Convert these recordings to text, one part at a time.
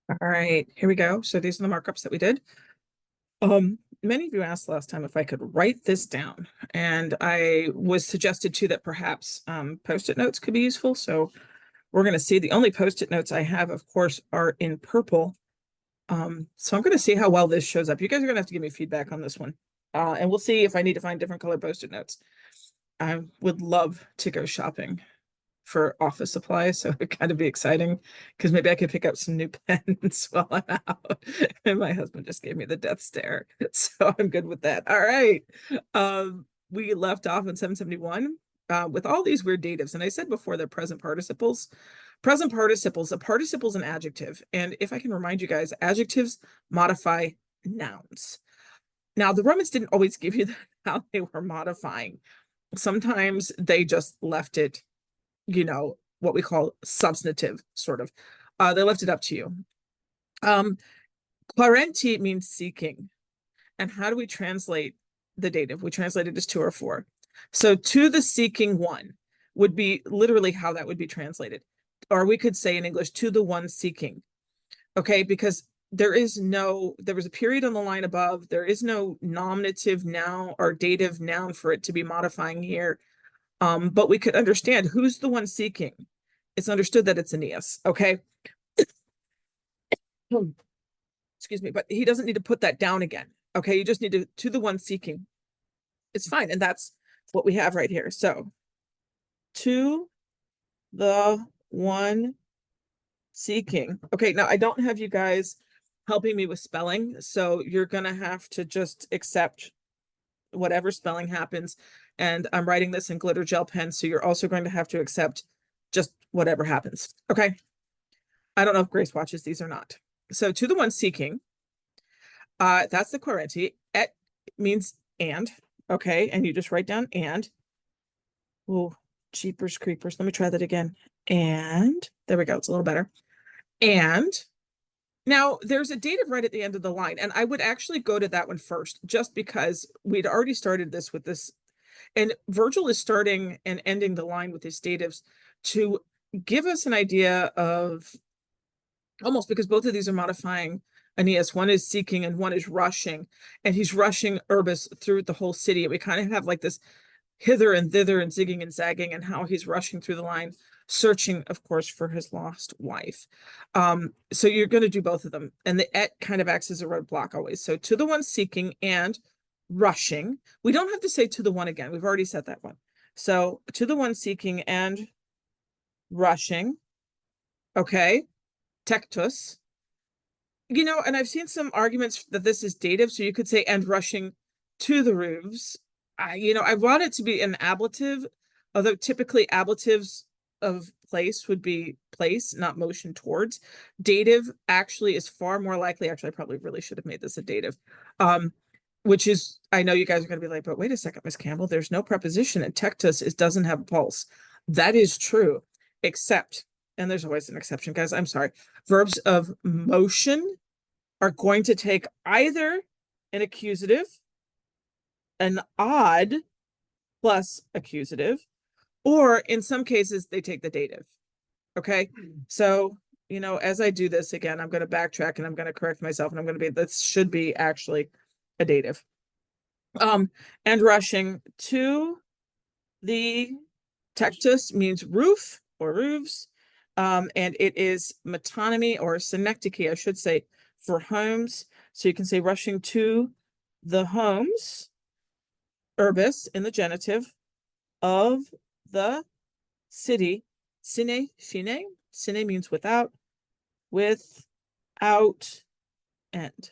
All right, here we go. So these are the markups that we did. Many of you asked last time if I could write this down, and I was suggested too that perhaps post-it notes could be useful. So we're going to see the only post-it notes I have, of course, are in purple. So I'm going to see how well this shows up. You guys are going to have to give me feedback on this one. And we'll see if I need to find different color post-it notes. I would love to go shopping for office supplies, so it'd kind of be exciting because maybe I could pick up some new pens while I'm out. And my husband just gave me the death stare, so I'm good with that. All right. We left off in 771 with all these weird datives, and I said before they're present participles. Present participles, a participle is an adjective, and if I can remind you guys, adjectives modify nouns. Now, the Romans didn't always give you how they were modifying. Sometimes they just left it, what we call substantive, sort of. They left it up to you. Clarenti means seeking. And how do we translate the dative? We translate it as to or for. So to the seeking one would be literally how that would be translated. Or we could say in English, to the one seeking. Okay, because there was a period on the line above. There is no nominative noun or dative noun for it to be modifying here. But we could understand who's the one seeking. It's understood that it's Aeneas, okay? Excuse me, but he doesn't need to put that down again, okay? You just need to the one seeking. It's fine, and that's what we have right here. So, to the one seeking. Okay, now I don't have you guys helping me with spelling, so you're gonna have to just accept whatever spelling happens. And I'm writing this in glitter gel pen, so you're also going to have to accept just whatever happens. Okay. I don't know if Grace watches these or not. So to the one seeking, that's the Quarenti. Et means and, okay, and you just write down and. Oh, jeepers creepers. Let me try that again. And there we go. It's a little better. And now there's a dative right at the end of the line, and I would actually go to that one first, just because we'd already started this with this. And Virgil is starting and ending the line with his datives to give us an idea of almost, because both of these are modifying Aeneas. One is seeking and one is rushing, and he's rushing Urbis through the whole city. And we kind of have like this hither and thither and zigging and zagging, and how he's rushing through the line, searching, of course, for his lost wife. So you're going to do both of them. And the et kind of acts as a roadblock always. So to the one seeking and rushing. We don't have to say to the one again. We've already said that one. So to the one seeking and rushing. Okay. Tectus. And I've seen some arguments that this is dative. So you could say and rushing to the roofs. I want it to be an ablative, although typically ablatives of place would be place, not motion towards. Dative actually is far more likely. Actually, I probably really should have made this a dative. Which is, I know you guys are going to be like, but wait a second, Miss Campbell, there's no preposition, and tectus doesn't have a pulse. That is true, except, and there's always an exception, guys, I'm sorry, verbs of motion are going to take either an accusative, an odd plus accusative, or in some cases, they take the dative. Okay, so, as I do this again, I'm going to backtrack and I'm going to correct myself, and I'm going to be, this should be actually a dative. And rushing to the tectus means roof or roofs. And it is metonymy or synecdoche, I should say, for homes. So you can say rushing to the homes, urbis in the genitive, of the city. Sine, fine. Sine means without, end.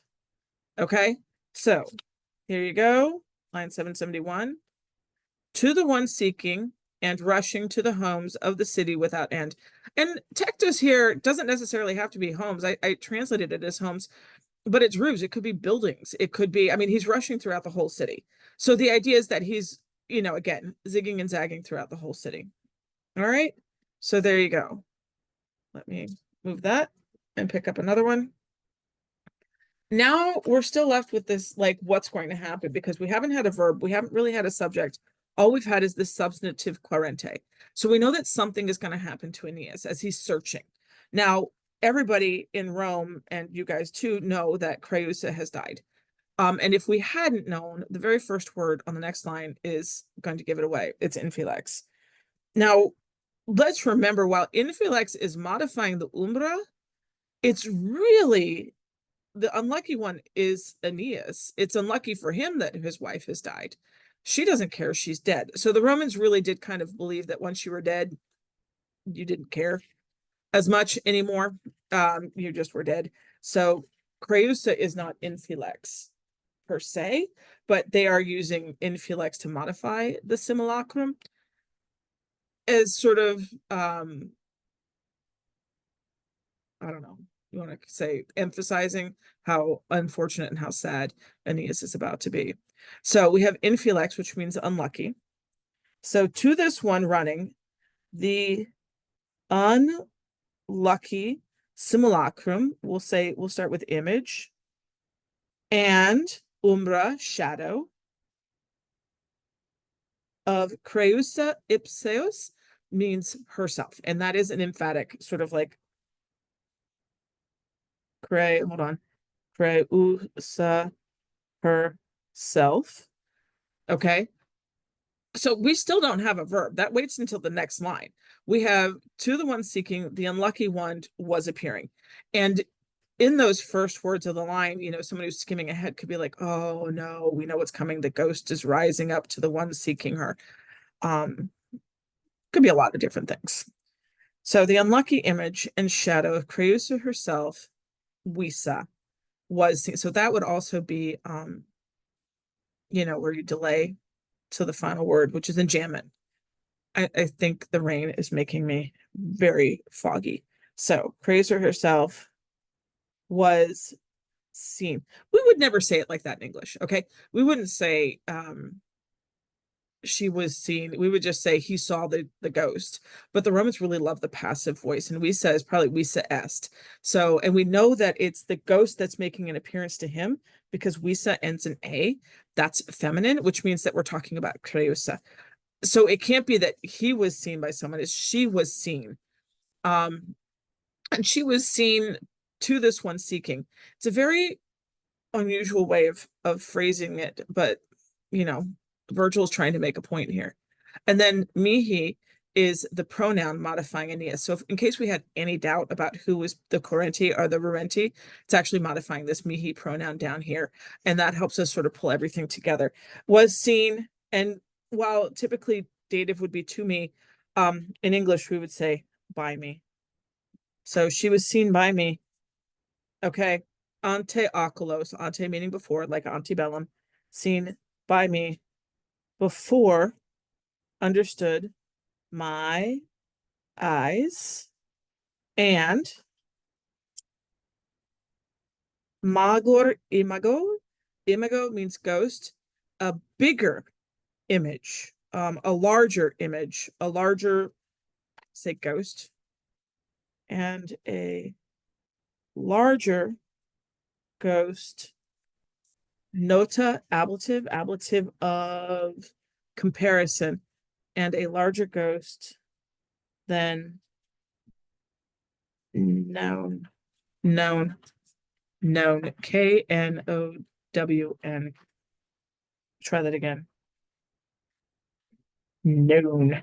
Okay, so here you go, line 771. To the one seeking and rushing to the homes of the city without end. And tectus here doesn't necessarily have to be homes. I translated it as homes, but it's roofs. It could be buildings. It could be, he's rushing throughout the whole city. So the idea is that he's, again, zigging and zagging throughout the whole city. All right. So there you go. Let me move that and pick up another one. Now we're still left with this, like, what's going to happen, because we haven't had a verb. We haven't really had a subject. All we've had is this substantive Quarente. So we know that something is going to happen to Aeneas as he's searching. Now, everybody in Rome, and you guys too, know that Creusa has died. And if we hadn't known, the very first word on the next line is going to give it away. It's infilex. Now, let's remember, while infilex is modifying the umbra, it's really, the unlucky one is Aeneas. It's unlucky for him that his wife has died. She doesn't care, she's dead. So the Romans really did kind of believe that once you were dead, you didn't care as much anymore. You just were dead. So Creusa is not infilex per se, but they are using infilex to modify the simulacrum as sort of, I don't know, you want to say emphasizing how unfortunate and how sad Aeneas is about to be. So we have infilex, which means unlucky. So to this one running, the unlucky simulacrum, we'll start with image, and umbra, shadow, of Creusa ipseus means herself. And that is an emphatic, sort of like Creusa herself. Okay. So we still don't have a verb. That waits until the next line. We have to the one seeking, the unlucky one was appearing. And in those first words of the line, someone who's skimming ahead could be like, oh no, we know what's coming. The ghost is rising up to the one seeking her. Could be a lot of different things. So the unlucky image and shadow of Creusa herself, Wisa, was seen. So that would also be, where you delay to the final word, which is enjambment. I think the rain is making me very foggy. So Creusa herself was seen. We would never say it like that in English, okay? We wouldn't say she was seen. We would just say he saw the ghost. But the Romans really love the passive voice, and Wisa is probably Wisa est. So, and we know that it's the ghost that's making an appearance to him because Wisa ends in a. That's feminine, which means that we're talking about Creusa. So it can't be that he was seen by someone, it's she was seen. And she was seen to this one seeking. It's a very unusual way of phrasing it, but Virgil's trying to make a point here. And then mihi is the pronoun modifying Aeneas. So in case we had any doubt about who was the Correnti or the Rurenti, it's actually modifying this mihi pronoun down here. And that helps us sort of pull everything together. Was seen, and while typically dative would be to me, in English we would say by me. So she was seen by me. Okay. Ante oculos, ante meaning before, like antebellum, seen by me before, understood, my eyes, and magor imago. Imago means ghost, a bigger image, a larger image, a larger, say ghost, and a larger ghost. Nota, ablative of comparison, and a larger ghost than known. Known. Try that again. Known.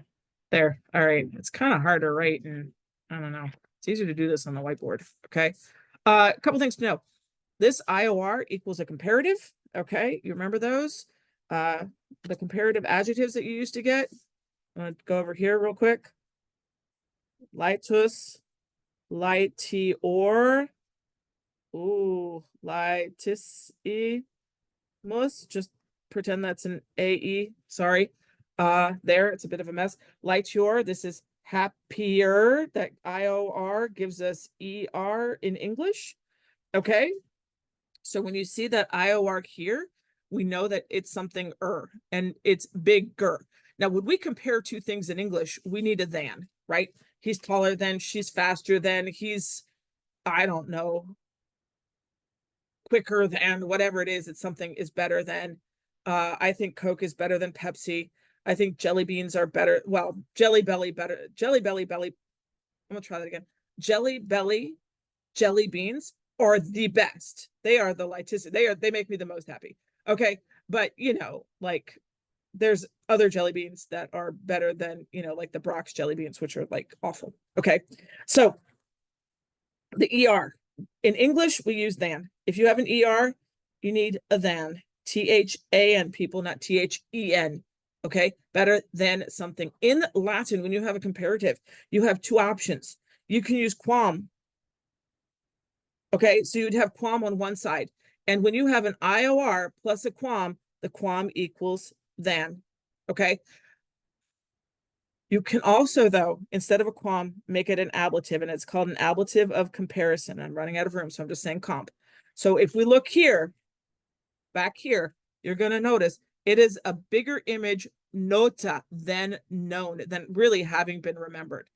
There. All right. It's kind of hard to write, and I don't know. It's easier to do this on the whiteboard. Okay. A couple things to know. This IOR equals a comparative. Okay. You remember those? The comparative adjectives that you used to get. I'm going to go over here real quick. Lightus, lightior. Ooh, lightissimus. Just pretend that's an AE. Sorry. There, it's a bit of a mess. Lightior, this is happier. That IOR gives us ER in English. Okay. So when you see that IOR here, we know that it's something and it's bigger. Now, when we compare two things in English, we need a than, right? He's taller than, she's faster than, he's, I don't know, quicker than, whatever it is, it's something is better than. I think Coke is better than Pepsi. I think jelly beans are better. Well, Jelly Belly better. Jelly Belly. I'm gonna try that again. Jelly Belly jelly beans are the best. They are the lightest. They make me the most happy. Okay. But you know, like there's other jelly beans that are better than, you know, like the Brock's jelly beans, which are like awful. Okay. So the ER in English, we use than. If you have an ER, you need a than. THAN, people, not THEN. Okay. Better than something. In Latin, when you have a comparative, you have two options. You can use quam. Okay. So you'd have quam on one side. And when you have an IOR plus a quam, the quam equals than. Okay. You can also, though, instead of a quam, make it an ablative, and it's called an ablative of comparison. I'm running out of room, so I'm just saying comp. So if we look here, back here, you're going to notice it is a bigger image nota than known, than really having been remembered.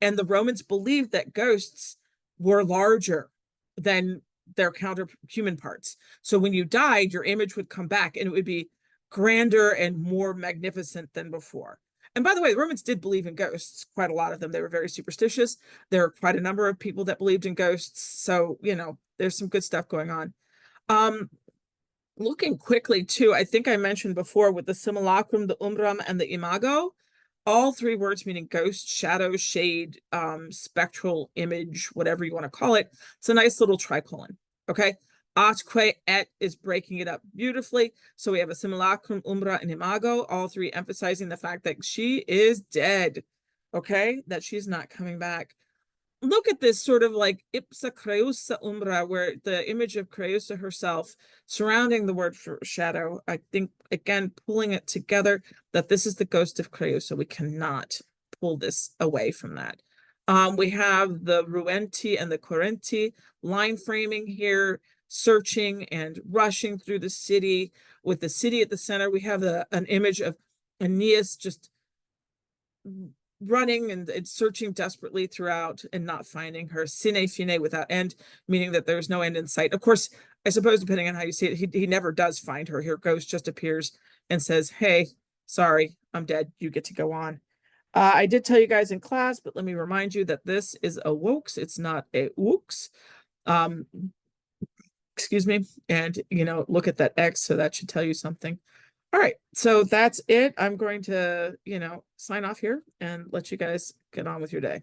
And the Romans believed that ghosts were larger than their counter human parts. So when you died, your image would come back and it would be grander and more magnificent than before. And by the way, the Romans did believe in ghosts, quite a lot of them. They were very superstitious. There are quite a number of people that believed in ghosts. So, you know, there's some good stuff going on. Looking quickly too, I think I mentioned before with the simulacrum, the umbram, and the imago, all three words meaning ghost, shadow, shade, spectral image, whatever you want to call it. It's a nice little tricolon. Okay. Atque et is breaking it up beautifully. So we have a simulacrum, umbra, and imago, all three emphasizing the fact that she is dead. Okay, that she's not coming back. Look at this sort of like ipsa creusa umbra, where the image of Creusa herself surrounding the word for shadow. I think, again, pulling it together, that this is the ghost of Creusa. We cannot pull this away from that. We have the ruenti and the correnti line framing here, searching and rushing through the city with the city at the center. We have an image of Aeneas just running and searching desperately throughout and not finding her. Sine fine, without end, meaning that there's no end in sight. Of course, I suppose depending on how you see it, he never does find her. Here ghost just appears and says, hey, sorry, I'm dead. You get to go on. I did tell you guys in class, but let me remind you that this is a wokes. It's not a wooks. Excuse me. And, you know, look at that X. So that should tell you something. All right, so that's it. I'm going to, you know, sign off here and let you guys get on with your day.